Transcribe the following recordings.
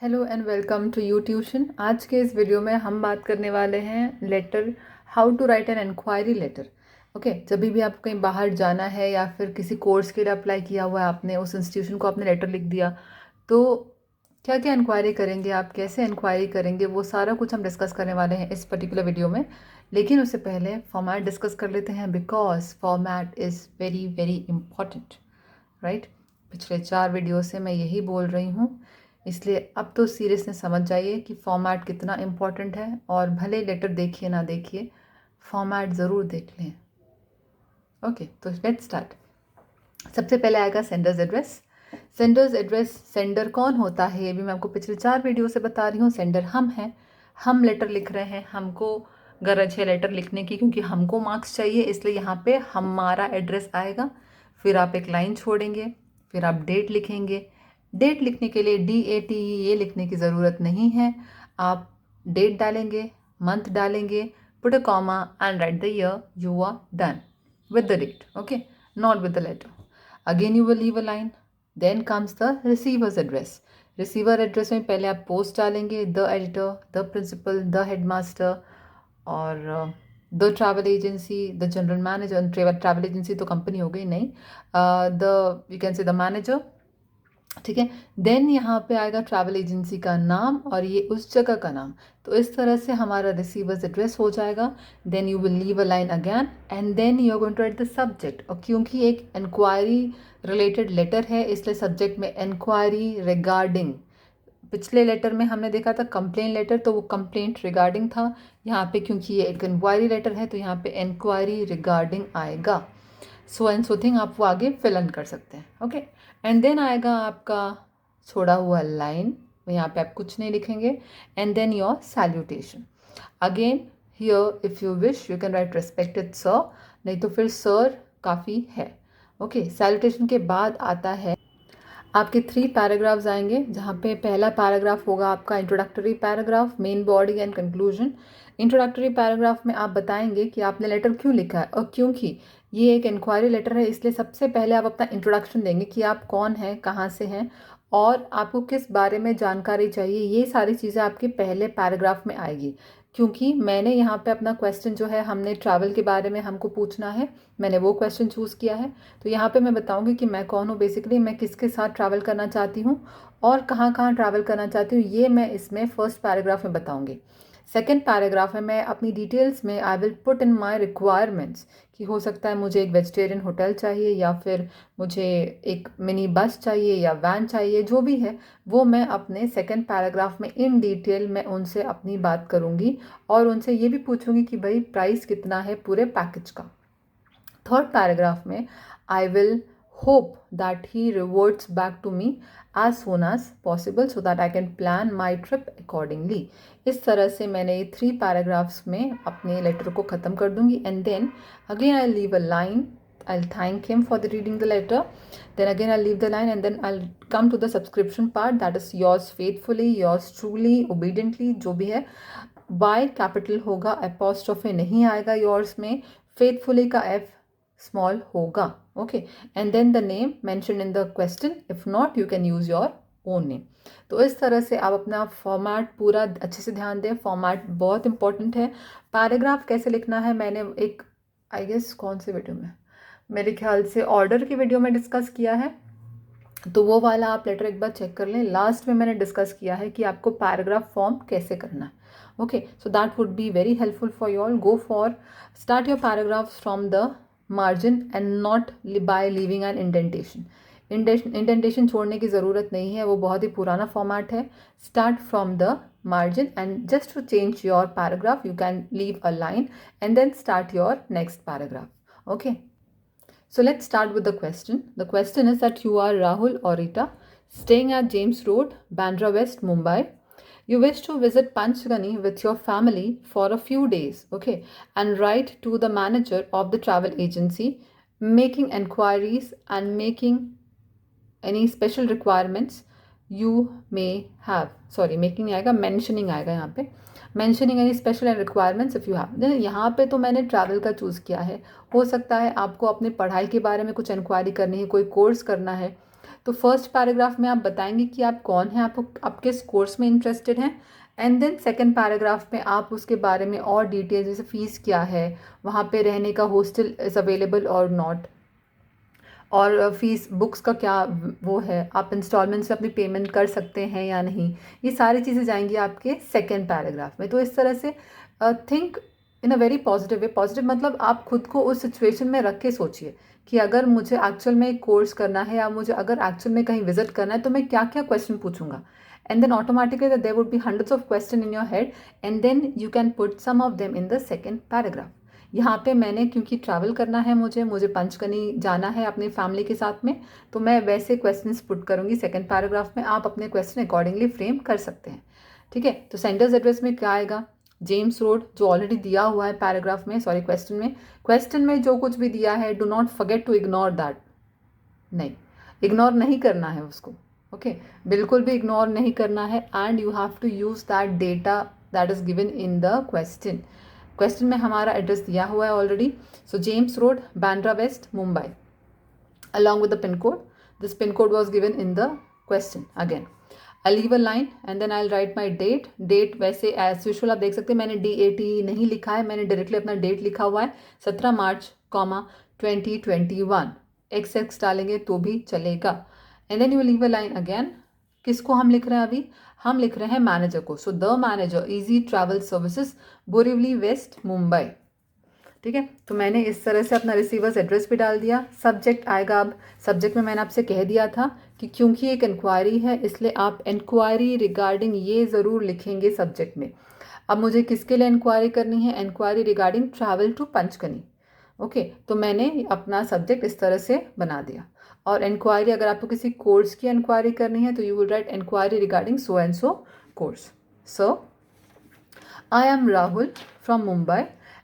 Hello and welcome to you tuition. आज के इस वीडियो में हम बात करने वाले हैं letter, how to write an enquiry letter. Okay, जब भी आपको कहीं बाहर जाना है या फिर किसी कोर्स के लिए अप्लाई किया हुआ है, आपने उस इंस्टीट्यूशन को आपने लेटर लिख दिया, तो क्या क्या इंक्वायरी करेंगे आप, कैसे इंक्वायरी करेंगे, वो सारा कुछ हम डिस्कस करने वाले हैं इस पर्टिकुलर वीडियो में। लेकिन उससे पहले फॉर्मेट डिस्कस कर लेते हैं, because format is very very important, right. पिछले 4 वीडियो से मैं यही बोल रही हूँ, इसलिए अब तो सीरियसनेस समझ जाइए कि फॉर्मेट कितना इम्पॉर्टेंट है। और भले लेटर देखिए ना देखिए, फॉर्मेट ज़रूर देख लें। ओके, तो लेट्स स्टार्ट। सबसे पहले आएगा sender's address. Sender's address, sender कौन होता है ये भी मैं आपको पिछले 4 वीडियो से बता रही हूँ। सेंडर हम हैं, हम लेटर लिख रहे हैं, हमको गरज है लेटर लिखने की क्योंकि हमको मार्क्स चाहिए, इसलिए यहाँ पे हमारा एड्रेस आएगा। फिर आप एक लाइन छोड़ेंगे, फिर आप डेट लिखेंगे। डेट लिखने के लिए DATE ये लिखने की ज़रूरत नहीं है। आप डेट डालेंगे, मंथ डालेंगे, put a comma and write the year you are done with the date, okay, not with the letter. Again you will leave a line. Then comes the receiver's address. Receiver address में पहले आप post डालेंगे, the editor, the principal, the headmaster, और the travel agency, the general manager. Travel agency तो company हो गई, नहीं, the you can say the manager, ठीक है। देन यहाँ पे आएगा ट्रैवल एजेंसी का नाम और ये उस जगह का नाम। तो इस तरह से हमारा रिसीवर्स एड्रेस हो जाएगा। Then you will leave a line again and then you are going to write the subject. और क्योंकि एक इंक्वायरी रिलेटेड लेटर है, इसलिए सब्जेक्ट में इंक्वायरी रिगार्डिंग। पिछले लेटर में हमने देखा था कंप्लेन लेटर, तो वो कंप्लेंट रिगार्डिंग था। यहाँ पे क्योंकि ये एक इंक्वायरी लेटर है, तो यहाँ पे इंक्वायरी रिगार्डिंग आएगा। सो एंड सो थिंग आप वो आगे फिल इन कर सकते हैं, ओके। एंड देन आएगा आपका छोड़ा हुआ लाइन, यहाँ पे आप कुछ नहीं लिखेंगे। And then your salutation. Again here if you wish you can write respected sir, नहीं तो फिर सर काफ़ी है, ओके। सैल्यूटेशन के बाद आता है आपके 3 पैराग्राफ्स आएंगे, जहाँ पे पहला पैराग्राफ होगा आपका introductory paragraph, main body and conclusion. Introductory paragraph में आप बताएंगे कि आपने लेटर क्यों लिखा है, और क्योंकि ये एक इंक्वायरी लेटर है इसलिए सबसे पहले आप अपना इंट्रोडक्शन देंगे कि आप कौन हैं, कहाँ से हैं, और आपको किस बारे में जानकारी चाहिए। ये सारी चीज़ें आपके पहले पैराग्राफ में आएगी। क्योंकि मैंने यहाँ पे अपना क्वेश्चन जो है, हमने ट्रैवल के बारे में हमको पूछना है, मैंने वो क्वेश्चन चूज़ किया है। तो यहाँ पे मैं बताऊँगी कि मैं कौन हूँ, बेसिकली मैं किसके साथ ट्रैवल करना चाहती हूँ और कहाँ कहाँ ट्रैवल करना चाहती हूँ, ये मैं इसमें फर्स्ट पैराग्राफ में बताऊँगी। सेकेंड पैराग्राफ में मैं अपनी डिटेल्स में I will put in my requirements, कि हो सकता है मुझे एक वेजिटेरियन होटल चाहिए, या फिर मुझे एक मिनी बस चाहिए या वैन चाहिए, जो भी है वो मैं अपने सेकेंड पैराग्राफ में इन डिटेल मैं उनसे अपनी बात करूँगी। और उनसे ये भी पूछूंगी कि भाई प्राइस कितना है पूरे पैकेज का। थर्ड पैराग्राफ में I will hope that he reverts back to me as soon as possible so that I can plan my trip accordingly. इस तरह से मैंने ये 3 पैराग्राफ्स में अपने लेटर को ख़त्म कर दूंगी। And then again I leave a line, I'll thank him for the reading the letter. Then again I'll leave the line and then I'll come to the subscription part, that is yours faithfully, yours truly, obediently, जो भी है। Y capital होगा, apostrophe नहीं आएगा yours में, faithfully का F small होगा, okay. And then the name mention in the question, if not you can use your own name. तो इस तरह से आप अपना फॉर्मेट पूरा अच्छे से ध्यान दें, फॉर्मेट बहुत इंपॉर्टेंट है। पैराग्राफ कैसे लिखना है मैंने एक, आई गेस कौन से वीडियो में, मेरे ख्याल से ऑर्डर की वीडियो में डिस्कस किया है, तो वो वाला आप लेटर एक बार चेक कर लें। लास्ट में मैंने डिस्कस किया है कि आपको पैराग्राफ फॉर्म कैसे करना है, okay. So that would be very helpful for you all. Go for start your paragraph from the margin and not by leaving an indentation. Indentation छोड़ने की ज़रूरत नहीं है, वो बहुत ही पुराना फॉर्मेट है। Start from the margin and just to change your paragraph you can leave a line and then start your next paragraph, okay. So let's start with the question. The question is that you are Rahul or Rita, staying at James Road, Bandra West, Mumbai. You wish to visit Panchgani with your family for a few days, okay, and write to the manager of the travel agency, making enquiries and making any special requirements you may have. Sorry, making नहीं आएगा, mentioning आएगा यहाँ पे। mentioning any special requirements if you have. यहाँ पे तो मैंने travel का चूज़ किया है। हो सकता है आपको अपने पढ़ाई के बारे में कुछ इंक्वायरी करनी है, कोई कोर्स करना है, तो फर्स्ट पैराग्राफ में आप बताएंगे कि आप कौन हैं, आप किस कोर्स में इंटरेस्टेड हैं, एंड देन सेकेंड पैराग्राफ में आप उसके बारे में और डिटेल्स, जैसे फ़ीस क्या है, वहाँ पे रहने का हॉस्टल इज़ अवेलेबल और नॉट, और फीस बुक्स का क्या वो है, आप इंस्टॉलमेंट से अपनी पेमेंट कर सकते हैं या नहीं, ये सारी चीज़ें जाएंगी आपके सेकेंड पैराग्राफ में। तो इस तरह से think in a very positive way. Positive मतलब आप खुद को उस सिचुएशन में रख के सोचिए कि अगर मुझे एक्चुअल में एक कोर्स करना है या मुझे अगर एक्चुअल में कहीं विजिट करना है तो मैं क्या क्या क्वेश्चन पूछूंगा, and then automatically there would be hundreds of question in your head, and then you can put some of them in the second paragraph. यहाँ पे मैंने क्योंकि ट्रैवल करना है, मुझे पंचकनी जाना है अपनी फैमिली के साथ में, तो मैं वैसे क्वेश्चंस पुट करूँगी सेकंड पैराग्राफ में। आप अपने क्वेश्चन अकॉर्डिंगली फ्रेम कर सकते हैं, ठीक है। तो सेंडर्स एड्रेस में क्या आएगा, जेम्स रोड, जो ऑलरेडी दिया हुआ है पैराग्राफ में, सॉरी क्वेश्चन में जो कुछ भी दिया है, do not forget to ignore that. नहीं, इग्नोर नहीं करना है उसको, ओके बिल्कुल भी इग्नोर नहीं करना है, and you have to use that data that is given in the question में हमारा एड्रेस दिया हुआ है already. So James road, Bandra west, Mumbai, along with the pin code. This pin code was given in the question again. I'll leave a line and then I'll write my date. Date वैसे as usual आप देख सकते हैं मैंने DAT नहीं लिखा है, मैंने डायरेक्टली अपना डेट लिखा हुआ है 17 मार्च 2021। XX डालेंगे तो भी चलेगा। And then you leave a line again. किसको हम लिख रहे हैं अभी, हम लिख रहे हैं मैनेजर को। So the manager, easy travel services, Borivali west, Mumbai, ठीक है। तो मैंने इस तरह से अपना रिसीवर्स एड्रेस भी डाल दिया। सब्जेक्ट आएगा, अब सब्जेक्ट में मैंने आपसे कह दिया था कि क्योंकि एक इंक्वायरी है इसलिए आप इंक्वायरी रिगार्डिंग ये ज़रूर लिखेंगे सब्जेक्ट में। अब मुझे किसके लिए इंक्वायरी करनी है, inquiry regarding travel to Panchgani, okay. तो मैंने अपना सब्जेक्ट इस तरह से बना दिया। और इंक्वायरी, अगर आपको किसी कोर्स की इंक्वायरी करनी है तो you will write enquiry regarding so and so course. So I am Rahul from Mumbai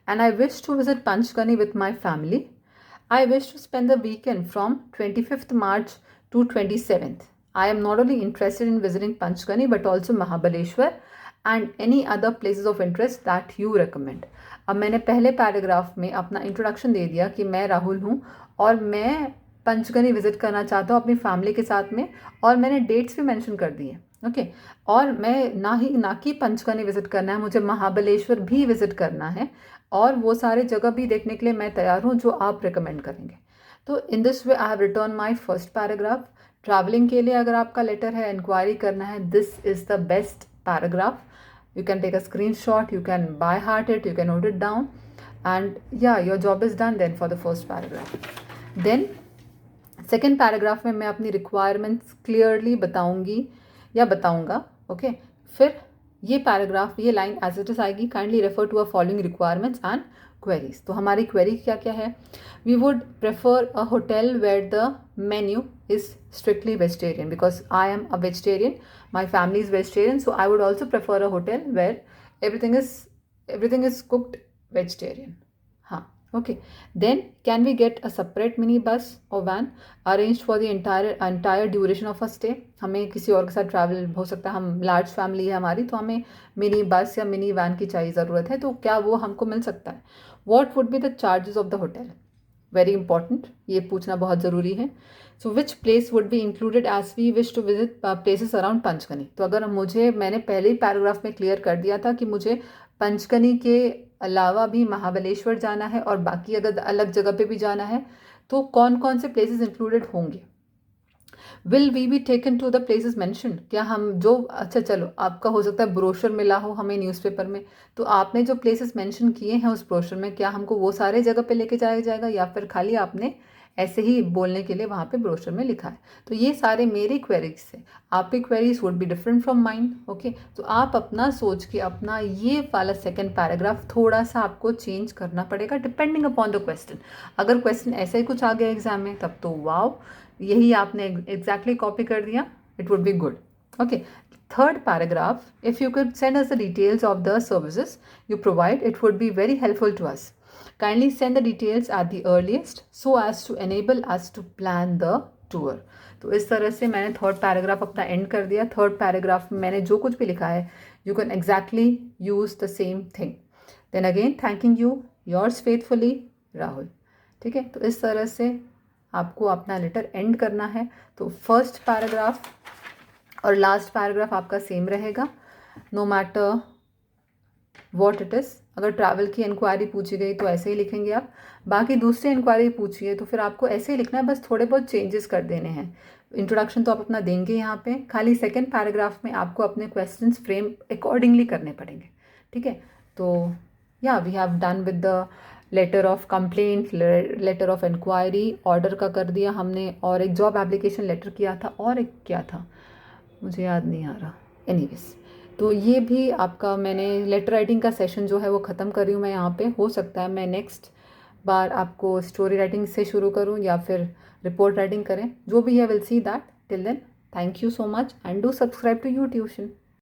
and I wish to visit Panchgani with my family. I wish to spend the weekend from 25th March to 27th. I am not only interested in visiting Panchgani but also Mahabaleshwar and any other places of interest that you recommend. अब मैंने पहले paragraph में अपना introduction दे दिया कि मैं राहुल हूँ और मैं पंचगनी विजिट करना चाहता हूँ अपनी फैमिली के साथ में, और मैंने डेट्स भी मेंशन कर दी है, ओके। और मैं ना कि पंचगनी विजिट करना है, मुझे महाबलेश्वर भी विजिट करना है, और वो सारे जगह भी देखने के लिए मैं तैयार हूँ जो आप रिकमेंड करेंगे। तो in this way I have return my first paragraph. Travelling के लिए अगर आपका लेटर है, इंक्वायरी करना है, this is the best paragraph. You can take a screenshot, you can by heart it, you can note it down, and yeah, your job is done then for the first paragraph. Then second paragraph में मैं अपनी requirements clearly बताऊंगी या बताऊंगा, okay. फिर ये paragraph, ये line as it is आएगी, kindly refer to a following requirements and queries. तो हमारी क्वेरी क्या क्या है, we would prefer a hotel where the menu is strictly vegetarian because I am a vegetarian, my family is vegetarian, so I would also prefer a hotel where everything is cooked vegetarian. हाँ, okay. Then can we get a separate mini bus or van arranged for the entire duration of a stay? हमें किसी और के साथ travel हो सकता है, हम लार्ज फैमिली है हमारी, तो हमें मिनी बस या मिनी वैन की चाहिए ज़रूरत है, तो क्या वो हमको मिल सकता है? What would be the charges of the hotel? Very important, ये पूछना बहुत ज़रूरी है। So which place would be included as we wish to visit places around Panchgani. तो अगर मैंने पहले ही पैराग्राफ में क्लियर कर दिया था कि मुझे पंचकनी के अलावा भी महाबलेश्वर जाना है और बाकी अगर अलग जगह पे भी जाना है, तो कौन कौन से प्लेसेस इंक्लूडेड होंगे। Will we be taken to the places mention, क्या हम जो, अच्छा चलो, आपका हो सकता है ब्रोशर मिला हो हमें न्यूज़पेपर में, तो आपने जो प्लेसेस मेंशन किए हैं उस ब्रोशर में, क्या हमको वो सारे जगह पे लेके जाया जाएगा या फिर खाली आपने ऐसे ही बोलने के लिए वहाँ पे ब्रोशर में लिखा है। तो ये सारे मेरी क्वेरीज थे, आपकी queries would be different from mind, okay. तो आप अपना सोच के अपना ये वाला सेकेंड पैराग्राफ थोड़ा सा आपको चेंज करना पड़ेगा डिपेंडिंग अपॉन द क्वेश्चन। अगर क्वेश्चन ऐसा ही कुछ आ गया एग्जाम में तब तो वाओ, यही आपने एग्जैक्टली कॉपी कर दिया, it would be good, okay. Third paragraph, if you could send us the details of the services you provide, it would be very helpful to us. Kindly send the details at the earliest so as to enable us to plan the tour. तो इस तरह से मैंने third paragraph अपना and कर दिया। Third paragraph में मैंने जो कुछ भी लिखा है, you can exactly use the same thing. Then again thanking you, yours faithfully Rahul, ठीक है। तो इस तरह से आपको अपना लेटर एंड करना है। तो फर्स्ट पैराग्राफ और लास्ट पैराग्राफ आपका सेम रहेगा, no matter what it is. अगर ट्रैवल की इंक्वायरी पूछी गई तो ऐसे ही लिखेंगे आप, बाकी दूसरी इंक्वायरी पूछिए तो फिर आपको ऐसे ही लिखना है, बस थोड़े बहुत चेंजेस कर देने हैं। इंट्रोडक्शन तो आप अपना देंगे यहाँ पे, खाली सेकेंड पैराग्राफ में आपको अपने क्वेश्चंस फ्रेम अकॉर्डिंगली करने पड़ेंगे, ठीक है। तो या we have done with the letter of complaint, letter of enquiry, order का कर दिया हमने, और एक जॉब एप्लीकेशन लेटर किया था, और एक क्या था मुझे याद नहीं आ रहा। एनीवेज, तो ये भी आपका मैंने लेटर राइटिंग का सेशन जो है वो ख़त्म कर रही हूँ मैं यहाँ पे। हो सकता है मैं नेक्स्ट बार आपको स्टोरी राइटिंग से शुरू करूँ या फिर रिपोर्ट राइटिंग करें, जो भी है will see that. Till then, thank you so much and do subscribe to you tuition.